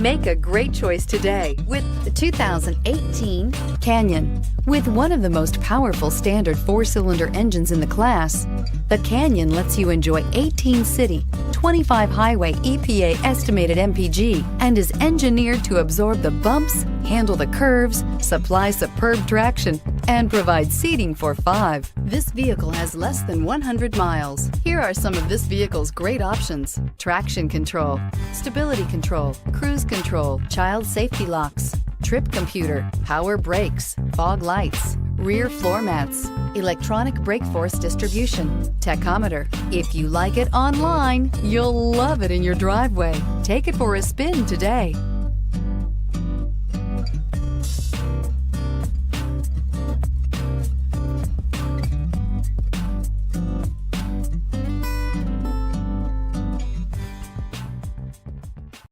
Make a great choice today with the 2018 Canyon. With one of the most powerful standard 4-cylinder engines in the class, the Canyon lets you enjoy 18 city, 25 highway EPA estimated MPG, and is engineered to absorb the bumps, handle the curves, supply superb traction, and provide seating for 5. This vehicle has less than 100 miles. Here are some of this vehicle's great options: traction control, stability control, cruise control, child safety locks, trip computer, power brakes, fog lights, rear floor mats, electronic brake force distribution, tachometer. If you like it online, you'll love it in your driveway. Take it for a spin today.